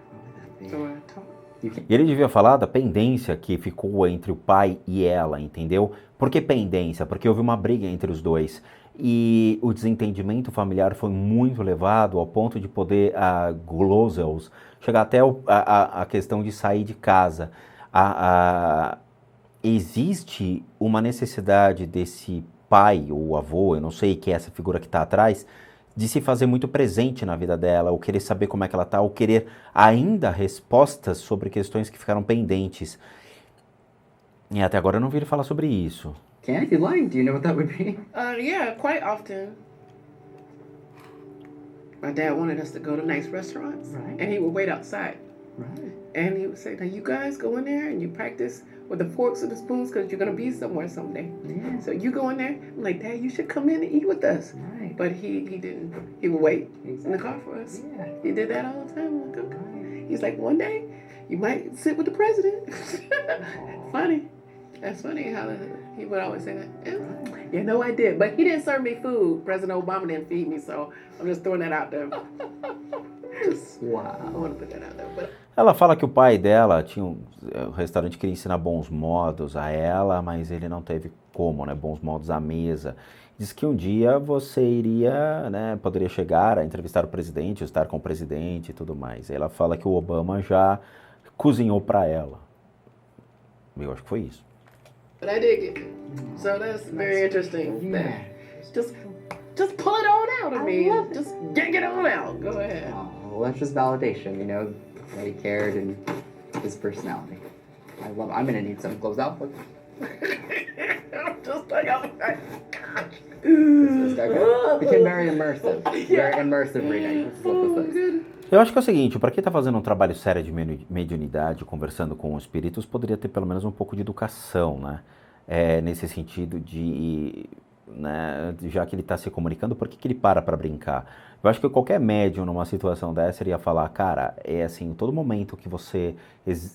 don't know what that be. E ele devia falar da pendência que ficou entre o pai e ela, entendeu? Por que pendência? Porque houve uma briga entre os dois. E o desentendimento familiar foi muito elevado ao ponto de poder, Glosels, chegar até a questão de sair de casa. Existe uma necessidade desse pai ou avô, eu não sei, que é essa figura que está atrás, de se fazer muito presente na vida dela, ou querer saber como é que ela está, ou querer ainda respostas sobre questões que ficaram pendentes. E até agora eu não vi ele falar sobre isso. Can, if you like, do you know what that would be? Yeah, quite often. My dad wanted us to go to nice restaurants, Right. and he would wait outside. Right. And he would say, now you guys go in there and you practice with the forks and the spoons because you're going to be somewhere someday. Yeah. So you go in there, I'm like, Dad, you should come in and eat with us. Right. But he didn't. He would wait in the car for us. Yeah. He did that all the time. I'm like, okay. He's like, one day you might sit with the president. Funny. That's funny how he would always say that. Yeah. You know I did. But he didn't serve me food. President Obama didn't feed me, so I'm just throwing that out there. Wow. I want to put that out there. But Ela fala que o pai dela tinha um restaurante que queria ensinar bons modos a ela, mas ele não teve como, né? Bons modos à mesa. Diz que um dia você iria, né, poderia chegar a entrevistar o presidente, estar com o presidente e tudo mais. Ela fala que o Obama já cozinhou para ela. Eu acho que foi isso. But I did get it. So that's very interesting. Yeah. Just pull it on out of me. Just yank it on out. Go ahead. Oh, well, that's just validation, you know. They cared and his personality. I love. I'm gonna need some closed out. Look. I'm just like, oh my gosh. This guy became very immersive. Very immersive reading. Let's flip this thing. Eu acho que é o seguinte, para quem está fazendo um trabalho sério de mediunidade, conversando com os espíritos, poderia ter pelo menos um pouco de educação, né? Nesse sentido de, né, já que ele está se comunicando, por que ele para brincar? Eu acho que qualquer médium numa situação dessa iria falar, cara, é assim, todo momento que você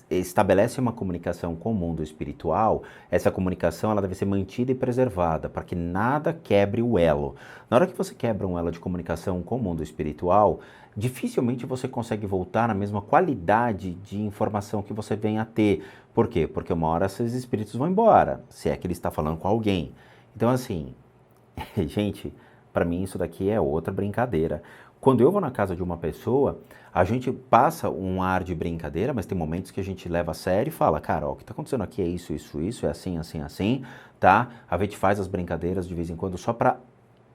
estabelece uma comunicação com o mundo espiritual, essa comunicação ela deve ser mantida e preservada, para que nada quebre o elo. Na hora que você quebra um elo de comunicação com o mundo espiritual, dificilmente você consegue voltar na mesma qualidade de informação que você vem a ter. Por quê? Porque uma hora esses espíritos vão embora, se é que ele está falando com alguém. Então, assim, gente, para mim isso daqui é outra brincadeira. Quando eu vou na casa de uma pessoa, a gente passa um ar de brincadeira, mas tem momentos que a gente leva a sério e fala, cara, ó, o que está acontecendo aqui é isso, é assim, assim, assim, tá? A gente faz as brincadeiras de vez em quando só para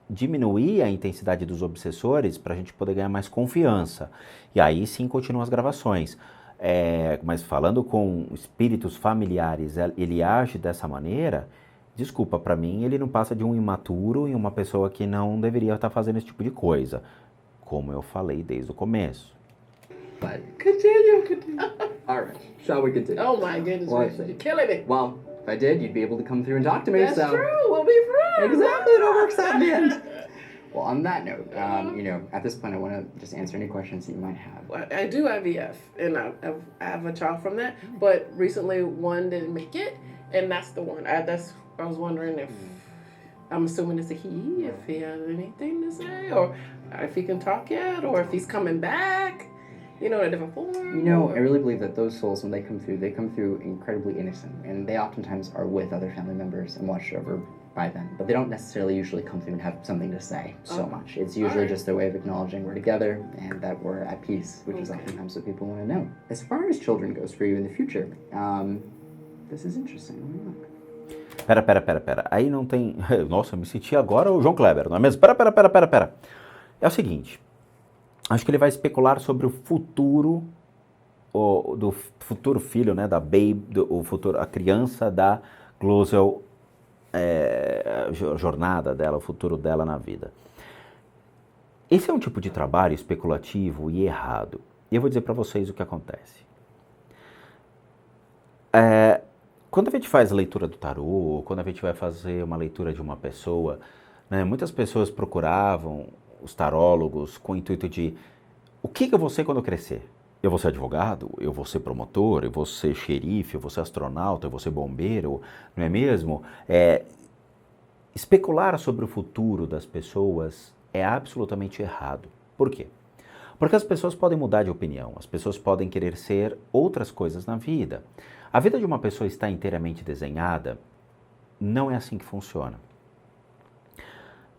diminuir a intensidade dos obsessores para a gente poder ganhar mais confiança. E aí sim continuam as gravações. Mas falando com espíritos familiares, ele age dessa maneira, desculpa, para mim ele não passa de um imaturo e uma pessoa que não deveria estar fazendo esse tipo de coisa, como eu falei desde o começo. But Continue. all right, shall we continue? Oh my goodness, What? you're killing me. Well, if I did, you'd be able to come through and talk to me. That's so true. We'll be friends. exactly, it all works out in the end. Well, on that note, at this point, I want to just answer any questions that you might have. I do IVF, and I have a child from that. But recently, one didn't make it, and that's the one. I was wondering if I'm assuming it's a he, if he has anything to say, or if he can talk yet, or if he's coming back. In a different form. I really believe that those souls, when they come through incredibly innocent, and they oftentimes are with other family members and watched over by them, but they don't necessarily usually come through and have something to say so much. It's usually just their way of acknowledging we're together and that we're at peace, which is oftentimes what people want to know. As far as children goes for you in the future, this is interesting. Let me look. Pera. Aí não tem... Nossa, eu me senti agora o João Kleber, não é mesmo? Pera. É o seguinte... Acho que ele vai especular sobre o futuro do futuro filho, né, da baby, a criança da Glosel, jornada dela, o futuro dela na vida. Esse é um tipo de trabalho especulativo e errado. E eu vou dizer para vocês o que acontece. Quando a gente faz a leitura do tarô, quando a gente vai fazer uma leitura de uma pessoa, né, muitas pessoas procuravam os tarólogos com o intuito de o que eu vou ser quando eu crescer? Eu vou ser advogado? Eu vou ser promotor? Eu vou ser xerife? Eu vou ser astronauta? Eu vou ser bombeiro? Não é mesmo? Especular sobre o futuro das pessoas é absolutamente errado. Por quê? Porque as pessoas podem mudar de opinião, as pessoas podem querer ser outras coisas na vida. A vida de uma pessoa está inteiramente desenhada? Não é assim que funciona.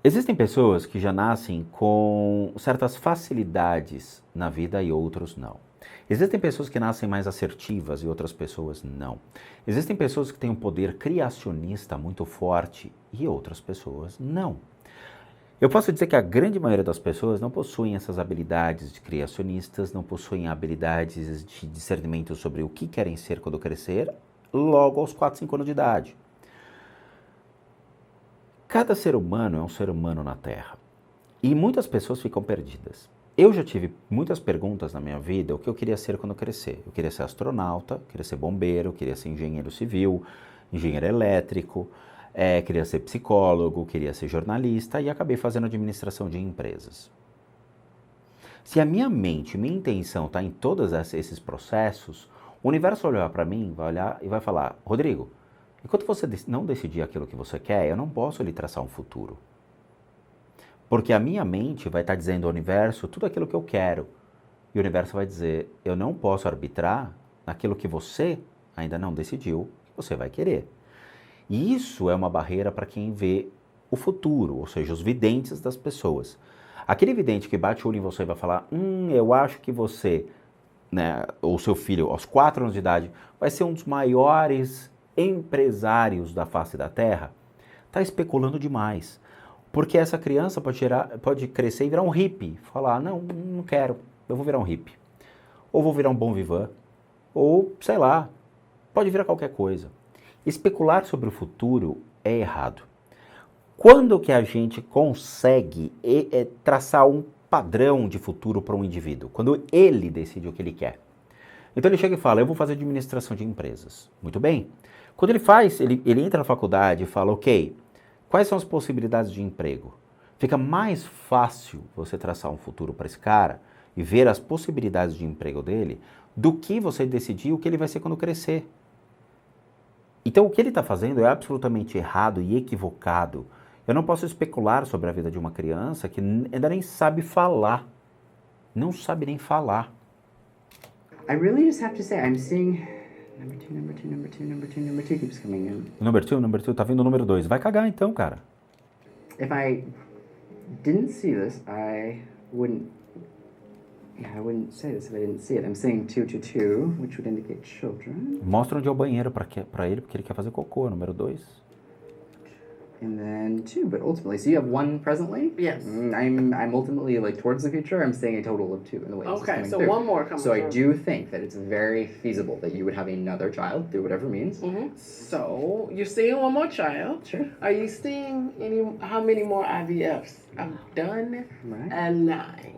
Existem pessoas que já nascem com certas facilidades na vida e outros não. Existem pessoas que nascem mais assertivas e outras pessoas não. Existem pessoas que têm um poder criacionista muito forte e outras pessoas não. Eu posso dizer que a grande maioria das pessoas não possuem essas habilidades de criacionistas, não possuem habilidades de discernimento sobre o que querem ser quando crescer, logo aos 4, 5 anos de idade. Cada ser humano é um ser humano na Terra e muitas pessoas ficam perdidas. Eu já tive muitas perguntas na minha vida o que eu queria ser quando eu crescer. Eu queria ser astronauta, queria ser bombeiro, queria ser engenheiro civil, engenheiro elétrico, queria ser psicólogo, queria ser jornalista e acabei fazendo administração de empresas. Se a minha mente, minha intenção está em todos esses processos, o universo vai olhar para mim, vai olhar e vai falar, Rodrigo, enquanto você não decidir aquilo que você quer, eu não posso lhe traçar um futuro. Porque a minha mente vai estar dizendo ao universo tudo aquilo que eu quero. E o universo vai dizer, eu não posso arbitrar naquilo que você ainda não decidiu que você vai querer. E isso é uma barreira para quem vê o futuro, ou seja, os videntes das pessoas. Aquele vidente que bate o olho em você e vai falar, eu acho que você, né, ou seu filho, aos 4 anos de idade, vai ser um dos maiores empresários da face da Terra, está especulando demais. Porque essa criança pode crescer e virar um hippie. Falar, não quero, eu vou virar um hippie. Ou vou virar um bom vivant, ou, sei lá, pode virar qualquer coisa. Especular sobre o futuro é errado. Quando que a gente consegue traçar um padrão de futuro para um indivíduo? Quando ele decide o que ele quer. Então ele chega e fala, eu vou fazer administração de empresas. Muito bem. Quando ele faz, ele entra na faculdade e fala, ok, quais são as possibilidades de emprego? Fica mais fácil você traçar um futuro para esse cara e ver as possibilidades de emprego dele do que você decidir o que ele vai ser quando crescer. Então o que ele está fazendo é absolutamente errado e equivocado. Eu não posso especular sobre a vida de uma criança que ainda nem sabe falar. Não sabe nem falar. I really just have to say, I'm seeing number two keeps coming in. Número 2, tá vindo o número 2. Vai cagar então, cara. If I didn't see this, I wouldn't say this if I didn't see it. I'm seeing 222, which would indicate children. Mostra onde é o banheiro pra ele, porque ele quer fazer cocô, número 2. And then 2, but ultimately, so you have 1 presently? Yes. I'm ultimately, like, towards the future, I'm seeing a total of 2 in the way this is Okay, coming so through. 1 more coming So I through. do think that it's very feasible that you would have another child, through whatever means. So you're seeing 1 more child. Sure. Are you seeing how many more IVFs? I've done Right. 9.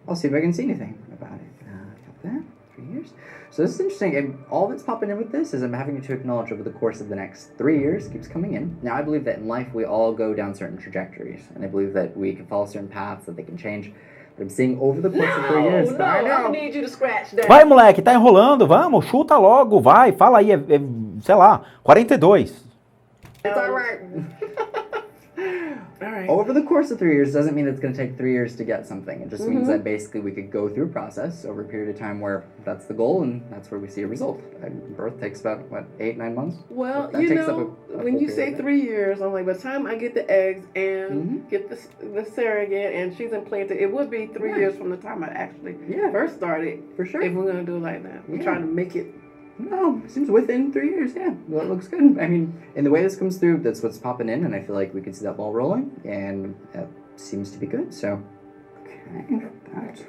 I'll see if I can see anything about it. Got that. 3 years. So this is interesting. And all that's popping in with this is I'm having to acknowledge over the course of the next 3 years, keeps coming in. Now, I believe that in life we all go down certain trajectories. And I believe that we can follow certain paths, that they can change. But I'm seeing over the course of 3 years. No, I I know. need you to scratch that. Vai, moleque, tá enrolando, vamos, chuta logo, vai, fala aí, sei lá, 42. It's all right. All right. Over the course of 3 years doesn't mean it's going to take 3 years to get something. It just means that basically we could go through a process over a period of time where that's the goal and that's where we see a result. Birth takes about, 8-9 months? Well, That you takes up know, a when full you say period. 3 years, I'm like, by the time I get the eggs and get the surrogate and she's implanted, it would be 3 years from the time I actually Yeah. first started. For sure. If we're gonna do it like that, we're Yeah. trying to make it. No, it seems within 3 years, yeah. Well, it looks good. I mean, in the way this comes through, that's what's popping in, and I feel like we could see that ball rolling, and that seems to be good, so. Okay, that.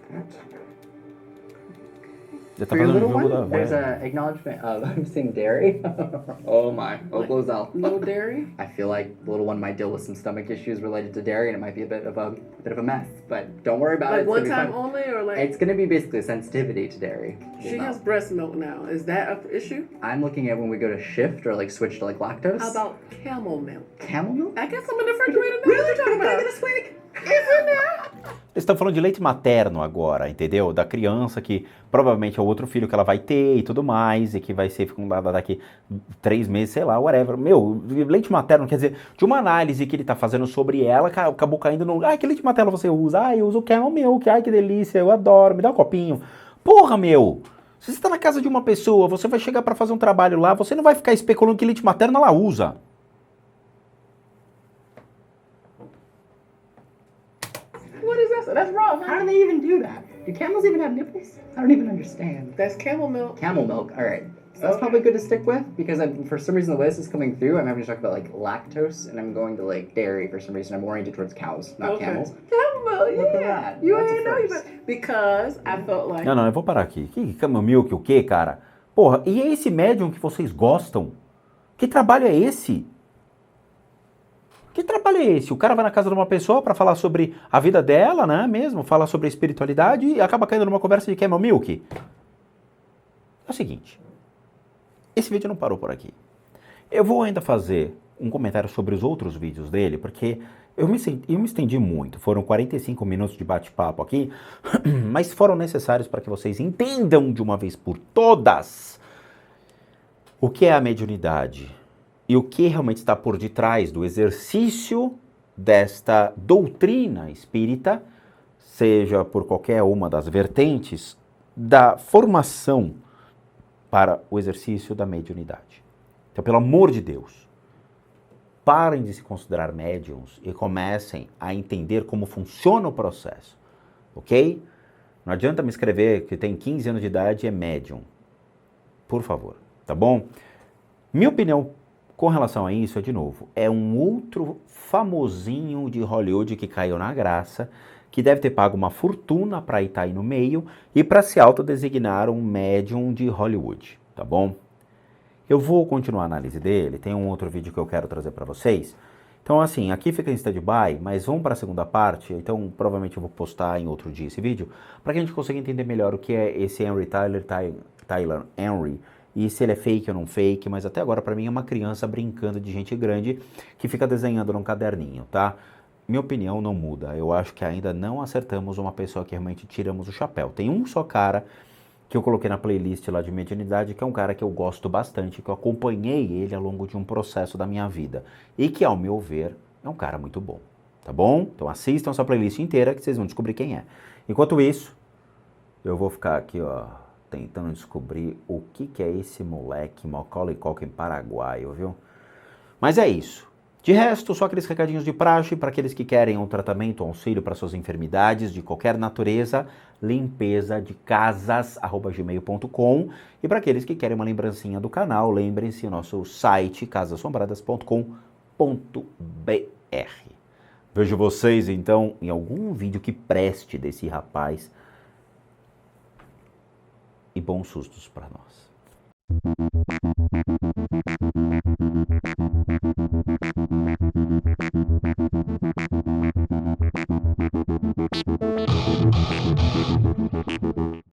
Já tá For your fazendo little o jogo one, da there's a acknowledgement of, I'm seeing dairy. Oh my, Oklahoma. No dairy. I feel like the little one might deal with some stomach issues related to dairy, and it might be a bit of a mess. But don't worry about it. Like It's one gonna be time fine. only, or like It's gonna be basically a sensitivity to dairy. she has breast milk now. Is that an issue? I'm looking at when we go to shift or like switch to like lactose. How about camel milk? camel milk? I guess I'm in the refrigerator now. What are you talking about? this week? It's in there. Eles estão falando de leite materno agora, entendeu? Da criança que provavelmente é o outro filho que ela vai ter e tudo mais, e que vai ser fecundada daqui 3 meses, sei lá, whatever. Meu, leite materno, quer dizer, de uma análise que ele tá fazendo sobre ela, acabou caindo no... Ai, que leite materno você usa? Ai, eu uso o Camel Milk, ai, que delícia, eu adoro, me dá um copinho. Porra, meu! Se você tá na casa de uma pessoa, você vai chegar pra fazer um trabalho lá, você não vai ficar especulando que leite materno ela usa. What is that? That's raw. How Huh? do they even do that? Do camels even have nipples? I don't even understand. That's camel milk. Camel milk. All right. So that's probably good to stick with because for some reason the way this is coming through, I'm having to talk about like lactose and I'm going to like dairy for some reason. I'm oriented towards cows, not camels. Camel milk. Look at Yeah. that. You That's ain't a know you first. better. Because I felt like. Não, eu vou parar aqui. Que Camel Milk, o quê, cara? Porra, e é esse médium que vocês gostam? Que trabalho é esse? Que trabalho é esse? O cara vai na casa de uma pessoa pra falar sobre a vida dela, né, mesmo? Falar sobre a espiritualidade e acaba caindo numa conversa de Camel Milk. É o seguinte. Esse vídeo não parou por aqui. Eu vou ainda fazer um comentário sobre os outros vídeos dele, porque eu me estendi muito. Foram 45 minutos de bate-papo aqui, mas foram necessários para que vocês entendam de uma vez por todas o que é a mediunidade e o que realmente está por detrás do exercício desta doutrina espírita, seja por qualquer uma das vertentes da formação para o exercício da mediunidade. Então, pelo amor de Deus, parem de se considerar médiums e comecem a entender como funciona o processo, ok? Não adianta me escrever que tem 15 anos de idade e é médium. Por favor, tá bom? Minha opinião com relação a isso, de novo, é um outro famosinho de Hollywood que caiu na graça, que deve ter pago uma fortuna para estar aí no meio e para se autodesignar um médium de Hollywood, tá bom? Eu vou continuar a análise dele, tem um outro vídeo que eu quero trazer para vocês. Então assim, aqui fica em stand-by, mas vamos para a segunda parte, então provavelmente eu vou postar em outro dia esse vídeo, para que a gente consiga entender melhor o que é esse Tyler Henry, e se ele é fake ou não fake, mas até agora para mim é uma criança brincando de gente grande que fica desenhando num caderninho, tá? Minha opinião não muda, eu acho que ainda não acertamos uma pessoa que realmente tiramos o chapéu. Tem um só cara que eu coloquei na playlist lá de mediunidade, que é um cara que eu gosto bastante, que eu acompanhei ele ao longo de um processo da minha vida, e que, ao meu ver, é um cara muito bom, tá bom? Então assistam essa playlist inteira que vocês vão descobrir quem é. Enquanto isso, eu vou ficar aqui, ó, tentando descobrir o que é esse moleque Macaulay Culkin paraguaio, viu? Mas é isso. De resto, só aqueles recadinhos de praxe para aqueles que querem um tratamento, um auxílio para suas enfermidades de qualquer natureza, limpeza de casas@gmail.com, e para aqueles que querem uma lembrancinha do canal, lembrem-se o nosso site casassombradas.com.br. Vejo vocês então em algum vídeo que preste desse rapaz e bons sustos para nós.